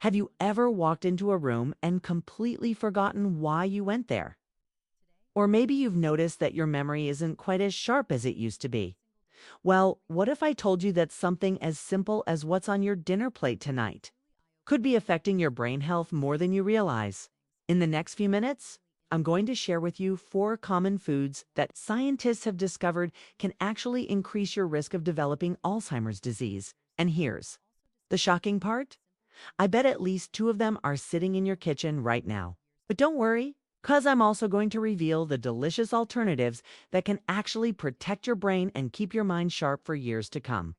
Have you ever walked into a room and completely forgotten why you went there? Or maybe you've noticed that your memory isn't quite as sharp as it used to be. Well, what if I told you that something as simple as what's on your dinner plate tonight could be affecting your brain health more than you realize? In the next few minutes, I'm going to share with you 4 common foods that scientists have discovered can actually increase your risk of developing Alzheimer's disease. And here's the shocking part. I bet at least 2 of them are sitting in your kitchen right now. But don't worry, because I'm also going to reveal the delicious alternatives that can actually protect your brain and keep your mind sharp for years to come.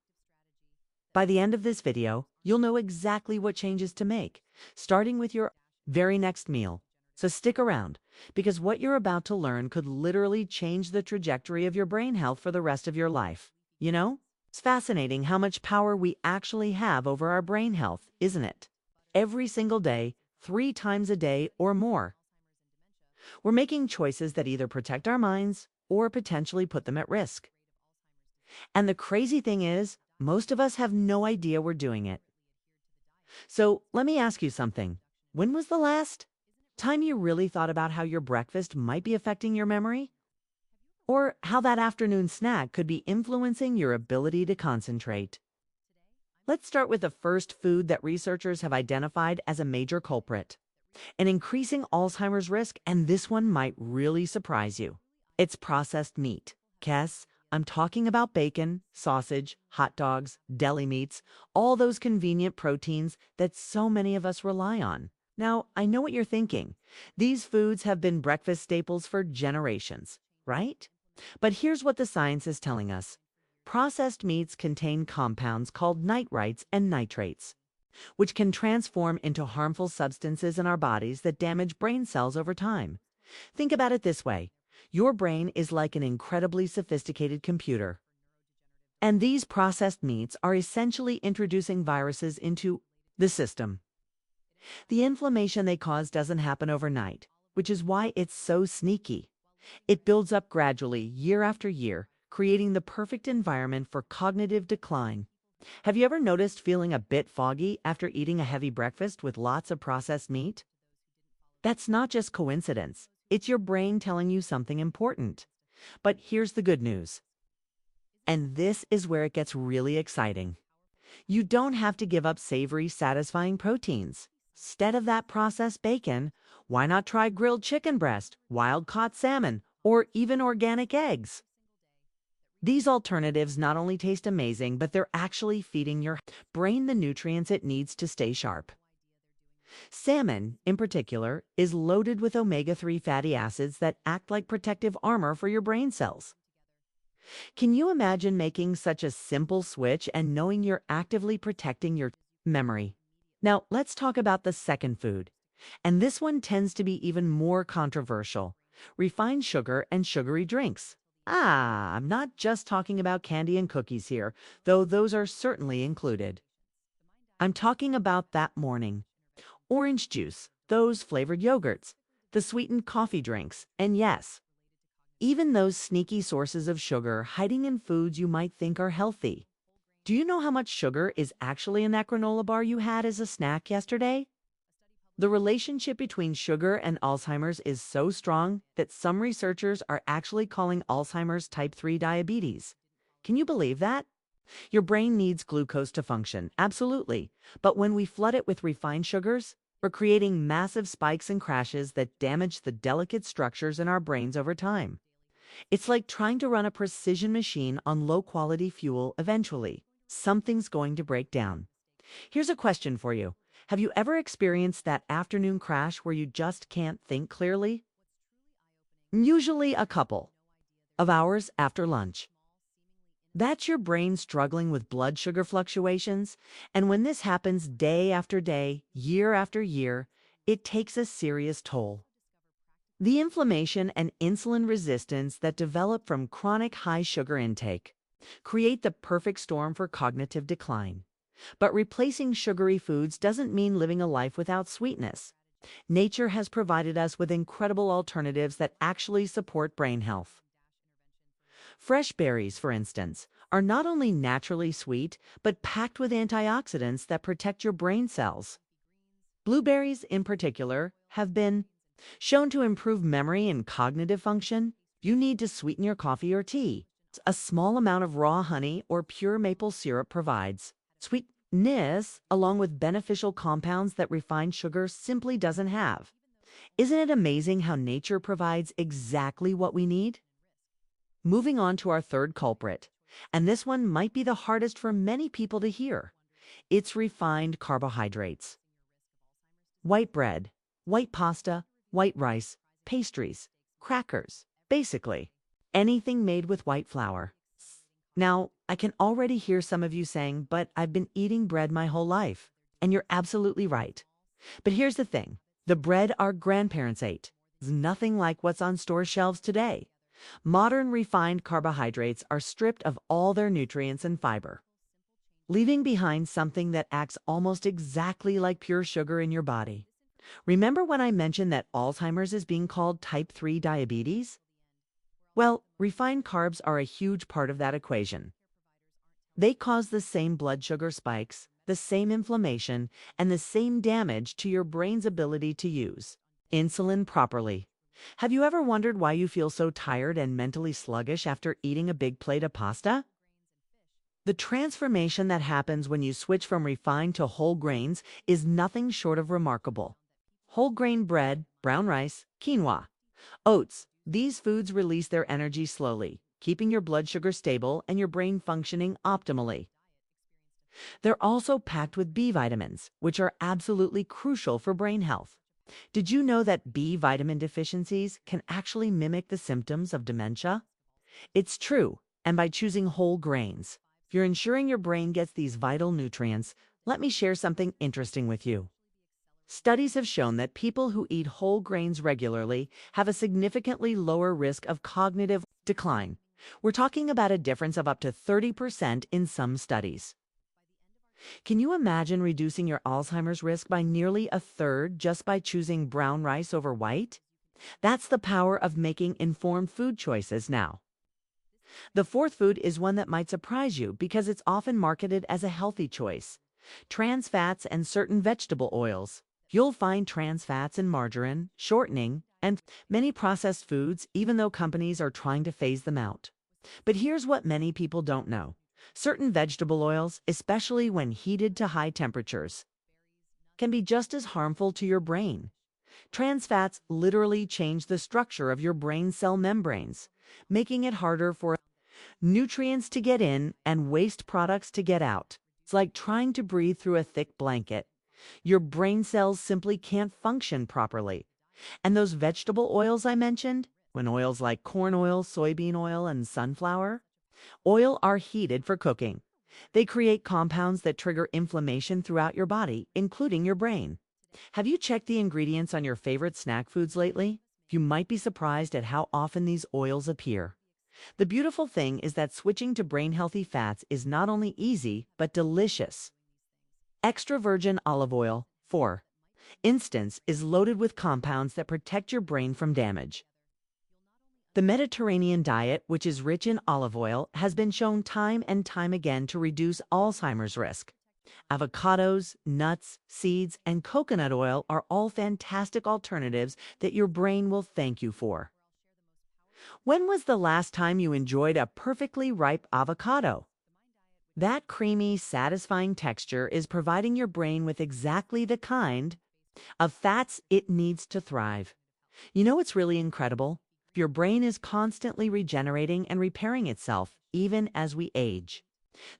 By the end of this video, you'll know exactly what changes to make, starting with your very next meal. So stick around, because what you're about to learn could literally change the trajectory of your brain health for the rest of your life. You know, it's fascinating how much power we actually have over our brain health, isn't it? Every single day, 3 times a day or more. We're making choices that either protect our minds or potentially put them at risk. And the crazy thing is, most of us have no idea we're doing it. So let me ask you something. When was the last time you really thought about how your breakfast might be affecting your memory? Or how that afternoon snack could be influencing your ability to concentrate? Let's start with the first food that researchers have identified as a major culprit, an increasing Alzheimer's risk, and this one might really surprise you. It's processed meat. Yes, I'm talking about bacon, sausage, hot dogs, deli meats, all those convenient proteins that so many of us rely on. Now, I know what you're thinking. These foods have been breakfast staples for generations, right? But here's what the science is telling us. Processed meats contain compounds called nitrites and nitrates, which can transform into harmful substances in our bodies that damage brain cells over time. Think about it this way. Your brain is like an incredibly sophisticated computer. And these processed meats are essentially introducing viruses into the system. The inflammation they cause doesn't happen overnight, which is why it's so sneaky. It builds up gradually, year after year, creating the perfect environment for cognitive decline. Have you ever noticed feeling a bit foggy after eating a heavy breakfast with lots of processed meat? That's not just coincidence. It's your brain telling you something important. But here's the good news. And this is where it gets really exciting. You don't have to give up savory, satisfying proteins. Instead of that processed bacon, why not try grilled chicken breast, wild-caught salmon, or even organic eggs? These alternatives not only taste amazing, but they're actually feeding your brain the nutrients it needs to stay sharp. Salmon, in particular, is loaded with omega-3 fatty acids that act like protective armor for your brain cells. Can you imagine making such a simple switch and knowing you're actively protecting your memory? Now, let's talk about the second food. And this one tends to be even more controversial: refined sugar and sugary drinks. I'm not just talking about candy and cookies here, though those are certainly included. I'm talking about that morning orange juice, those flavored yogurts, the sweetened coffee drinks, and yes, even those sneaky sources of sugar hiding in foods you might think are healthy. Do you know how much sugar is actually in that granola bar you had as a snack yesterday? The relationship between sugar and Alzheimer's is so strong that some researchers are actually calling Alzheimer's type 3 diabetes. Can you believe that? Your brain needs glucose to function, absolutely. But when we flood it with refined sugars, we're creating massive spikes and crashes that damage the delicate structures in our brains over time. It's like trying to run a precision machine on low-quality fuel. Eventually, something's going to break down. Here's a question for you. Have you ever experienced that afternoon crash where you just can't think clearly? Usually a couple of hours after lunch. That's your brain struggling with blood sugar fluctuations, and when this happens day after day, year after year, it takes a serious toll. The inflammation and insulin resistance that develop from chronic high sugar intake create the perfect storm for cognitive decline. But replacing sugary foods doesn't mean living a life without sweetness. Nature has provided us with incredible alternatives that actually support brain health. Fresh berries, for instance, are not only naturally sweet, but packed with antioxidants that protect your brain cells. Blueberries, in particular, have been shown to improve memory and cognitive function. You need to sweeten your coffee or tea. A small amount of raw honey or pure maple syrup provides sweetness along with beneficial compounds that refined sugar simply doesn't have. Isn't it amazing how nature provides exactly what we need? Moving on to our third culprit, and this one might be the hardest for many people to hear. It's refined carbohydrates. White bread, white pasta, white rice, pastries, crackers, basically anything made with white flour. Now, I can already hear some of you saying, but I've been eating bread my whole life. And you're absolutely right. But here's the thing. The bread our grandparents ate is nothing like what's on store shelves today. Modern refined carbohydrates are stripped of all their nutrients and fiber, leaving behind something that acts almost exactly like pure sugar in your body. Remember when I mentioned that Alzheimer's is being called type 3 diabetes? Well, refined carbs are a huge part of that equation. They cause the same blood sugar spikes, the same inflammation, and the same damage to your brain's ability to use insulin properly. Have you ever wondered why you feel so tired and mentally sluggish after eating a big plate of pasta? The transformation that happens when you switch from refined to whole grains is nothing short of remarkable. Whole grain bread, brown rice, quinoa, oats, these foods release their energy slowly, keeping your blood sugar stable and your brain functioning optimally. They're also packed with B vitamins, which are absolutely crucial for brain health. Did you know that B vitamin deficiencies can actually mimic the symptoms of dementia? It's true, and by choosing whole grains, you're ensuring your brain gets these vital nutrients. Let me share something interesting with you. Studies have shown that people who eat whole grains regularly have a significantly lower risk of cognitive decline. We're talking about a difference of up to 30% in some studies. Can you imagine reducing your Alzheimer's risk by nearly a third just by choosing brown rice over white? That's the power of making informed food choices now. The fourth food is one that might surprise you because it's often marketed as a healthy choice: trans fats and certain vegetable oils. You'll find trans fats in margarine, shortening, and many processed foods, even though companies are trying to phase them out. But here's what many people don't know. Certain vegetable oils, especially when heated to high temperatures, can be just as harmful to your brain. Trans fats literally change the structure of your brain cell membranes, making it harder for nutrients to get in and waste products to get out. It's like trying to breathe through a thick blanket. Your brain cells simply can't function properly. And those vegetable oils I mentioned, when oils like corn oil, soybean oil, and sunflower oil are heated for cooking, they create compounds that trigger inflammation throughout your body, including your brain. Have you checked the ingredients on your favorite snack foods lately? You might be surprised at how often these oils appear. The beautiful thing is that switching to brain-healthy fats is not only easy, but delicious. Extra virgin olive oil, for instance, is loaded with compounds that protect your brain from damage. The Mediterranean diet, which is rich in olive oil, has been shown time and time again to reduce Alzheimer's risk. Avocados, nuts, seeds, and coconut oil are all fantastic alternatives that your brain will thank you for. When was the last time you enjoyed a perfectly ripe avocado? That creamy, satisfying texture is providing your brain with exactly the kind of fats it needs to thrive. You know what's really incredible? Your brain is constantly regenerating and repairing itself, even as we age.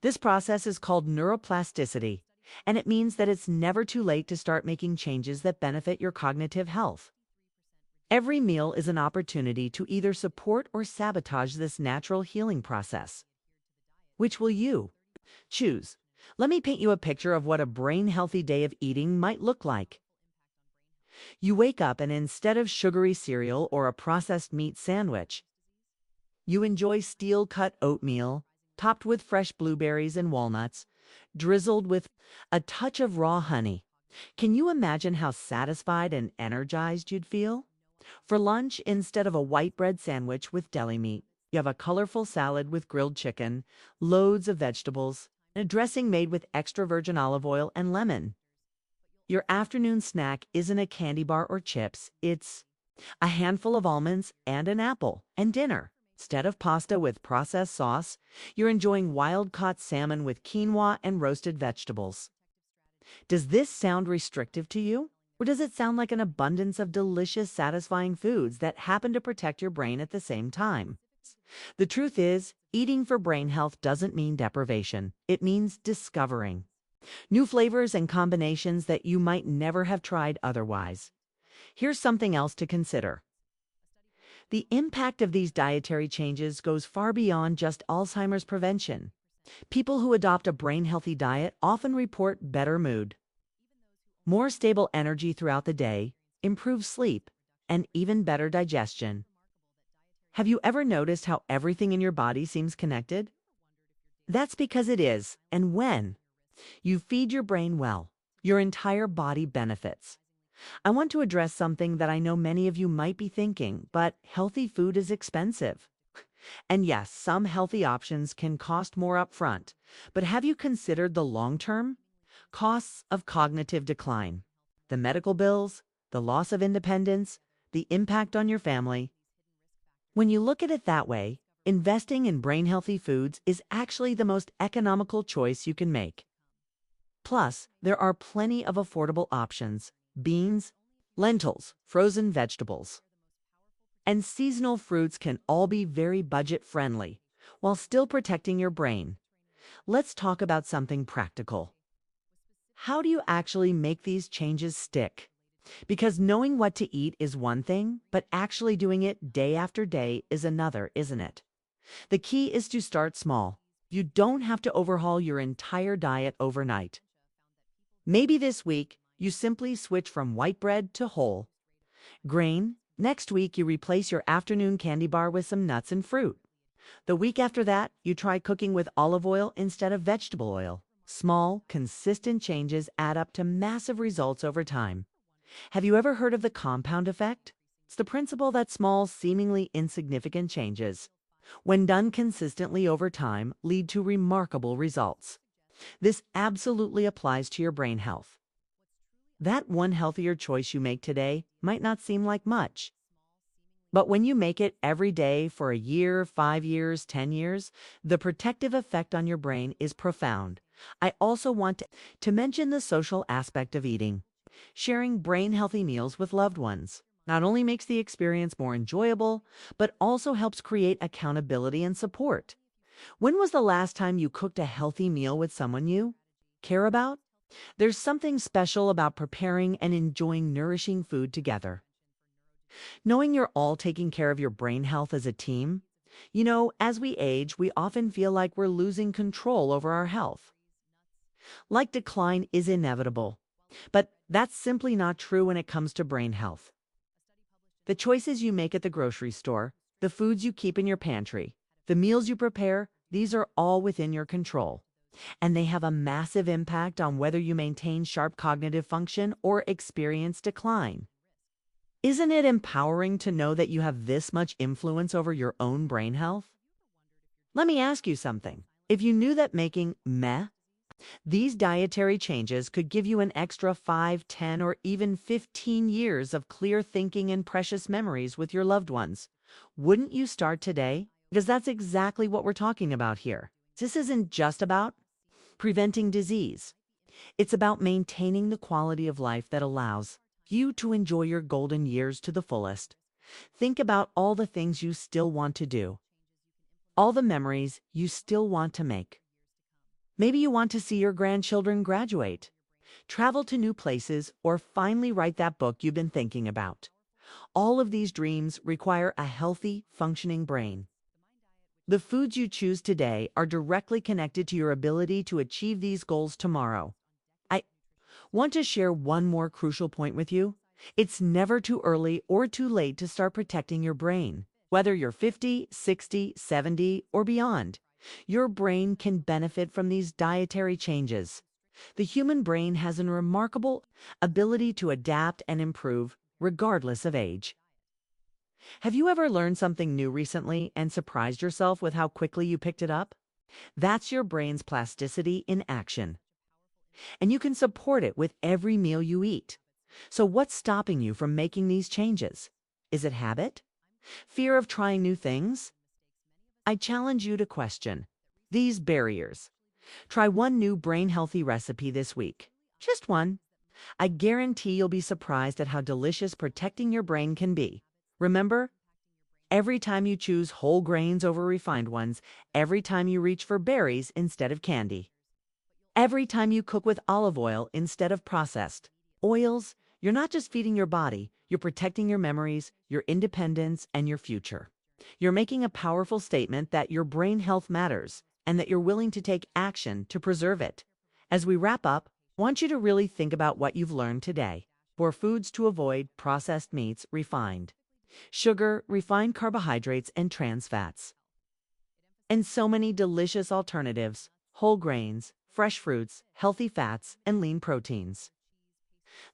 This process is called neuroplasticity, and it means that it's never too late to start making changes that benefit your cognitive health. Every meal is an opportunity to either support or sabotage this natural healing process. Which will you choose? Let me paint you a picture of what a brain-healthy day of eating might look like. You wake up and instead of sugary cereal or a processed meat sandwich, you enjoy steel-cut oatmeal, topped with fresh blueberries and walnuts, drizzled with a touch of raw honey. Can you imagine how satisfied and energized you'd feel? For lunch, instead of a white bread sandwich with deli meat, you have a colorful salad with grilled chicken, loads of vegetables, and a dressing made with extra virgin olive oil and lemon. Your afternoon snack isn't a candy bar or chips, it's a handful of almonds and an apple. And dinner, instead of pasta with processed sauce, you're enjoying wild-caught salmon with quinoa and roasted vegetables. Does this sound restrictive to you? Or does it sound like an abundance of delicious, satisfying foods that happen to protect your brain at the same time? The truth is, eating for brain health doesn't mean deprivation. It means discovering new flavors and combinations that you might never have tried otherwise. Here's something else to consider. The impact of these dietary changes goes far beyond just Alzheimer's prevention. People who adopt a brain-healthy diet often report better mood, more stable energy throughout the day, improved sleep, and even better digestion. Have you ever noticed how everything in your body seems connected? That's because it is, and when you feed your brain well, your entire body benefits. I want to address something that I know many of you might be thinking, but healthy food is expensive. And yes, some healthy options can cost more upfront, but have you considered the long-term costs of cognitive decline, the medical bills, the loss of independence, the impact on your family? When you look at it that way, investing in brain-healthy foods is actually the most economical choice you can make. Plus, there are plenty of affordable options: beans, lentils, frozen vegetables, and seasonal fruits can all be very budget-friendly while still protecting your brain. Let's talk about something practical. How do you actually make these changes stick? Because knowing what to eat is one thing, but actually doing it day after day is another, isn't it? The key is to start small. You don't have to overhaul your entire diet overnight. Maybe this week, you simply switch from white bread to whole grain. Next week, you replace your afternoon candy bar with some nuts and fruit. The week after that, you try cooking with olive oil instead of vegetable oil. Small, consistent changes add up to massive results over time. Have you ever heard of the compound effect? It's the principle that small, seemingly insignificant changes, when done consistently over time, lead to remarkable results. This absolutely applies to your brain health. That one healthier choice you make today might not seem like much, but when you make it every day for a year, 5 years, 10 years, the protective effect on your brain is profound. I also want to mention the social aspect of eating. Sharing brain-healthy meals with loved ones not only makes the experience more enjoyable, but also helps create accountability and support. When was the last time you cooked a healthy meal with someone you care about? There's something special about preparing and enjoying nourishing food together. Knowing you're all taking care of your brain health as a team, as we age, we often feel like we're losing control over our health. Like decline is inevitable, but that's simply not true when it comes to brain health. The choices you make at the grocery store, the foods you keep in your pantry, the meals you prepare, these are all within your control. And they have a massive impact on whether you maintain sharp cognitive function or experience decline. Isn't it empowering to know that you have this much influence over your own brain health? Let me ask you something. If you knew that making these dietary changes could give you an extra 5, 10, or even 15 years of clear thinking and precious memories with your loved ones, wouldn't you start today? Because that's exactly what we're talking about here. This isn't just about preventing disease. It's about maintaining the quality of life that allows you to enjoy your golden years to the fullest. Think about all the things you still want to do, all the memories you still want to make. Maybe you want to see your grandchildren graduate, travel to new places, or finally write that book you've been thinking about. All of these dreams require a healthy, functioning brain. The foods you choose today are directly connected to your ability to achieve these goals tomorrow. I want to share one more crucial point with you. It's never too early or too late to start protecting your brain. Whether you're 50, 60, 70, or beyond, your brain can benefit from these dietary changes. The human brain has a remarkable ability to adapt and improve regardless of age. Have you ever learned something new recently and surprised yourself with how quickly you picked it up? That's your brain's plasticity in action. and you can support it with every meal you eat. So what's stopping you from making these changes? Is it habit? Fear of trying new things? I challenge you to question these barriers. Try one new brain-healthy recipe this week. Just one. I guarantee you'll be surprised at how delicious protecting your brain can be. Remember, every time you choose whole grains over refined ones, every time you reach for berries instead of candy, every time you cook with olive oil instead of processed oils, you're not just feeding your body, you're protecting your memories, your independence, and your future. You're making a powerful statement that your brain health matters and that you're willing to take action to preserve it. As we wrap up, I want you to really think about what you've learned today. For foods to avoid: processed meats, refined sugar, refined carbohydrates, and trans fats. And so many delicious alternatives: whole grains, fresh fruits, healthy fats, and lean proteins.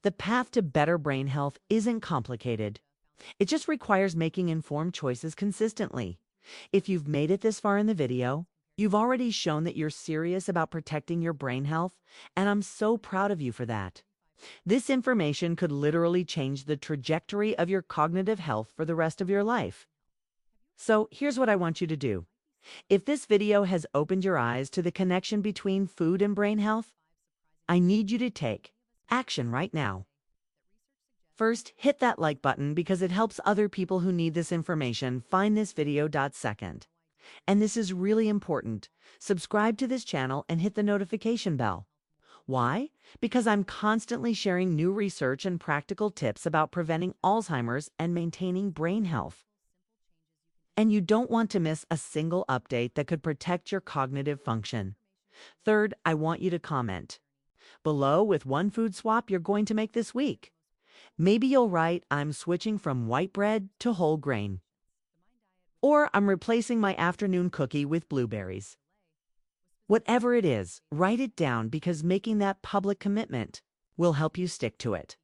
The path to better brain health isn't complicated. It just requires making informed choices consistently. If you've made it this far in the video, you've already shown that you're serious about protecting your brain health, and I'm so proud of you for that. This information could literally change the trajectory of your cognitive health for the rest of your life. So here's what I want you to do. If this video has opened your eyes to the connection between food and brain health, I need you to take action right now. First, hit that like button because it helps other people who need this information find this video. Second, and this is really important, subscribe to this channel and hit the notification bell. Why? Because I'm constantly sharing new research and practical tips about preventing Alzheimer's and maintaining brain health. And you don't want to miss a single update that could protect your cognitive function. Third, I want you to comment below with one food swap you're going to make this week. Maybe you'll write, "I'm switching from white bread to whole grain." Or, "I'm replacing my afternoon cookie with blueberries." Whatever it is, write it down because making that public commitment will help you stick to it.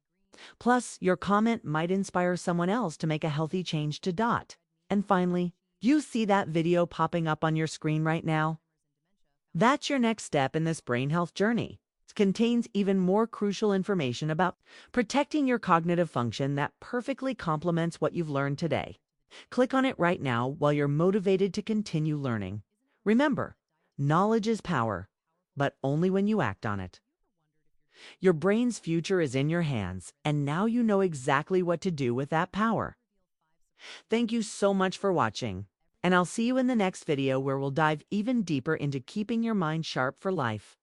Plus, your comment might inspire someone else to make a healthy change to dot. And finally, you see that video popping up on your screen right now? That's your next step in this brain health journey. It contains even more crucial information about protecting your cognitive function that perfectly complements what you've learned today. Click on it right now while you're motivated to continue learning. Remember, knowledge is power, but only when you act on it. Your brain's future is in your hands, and now you know exactly what to do with that power. Thank you so much for watching, and I'll see you in the next video where we'll dive even deeper into keeping your mind sharp for life.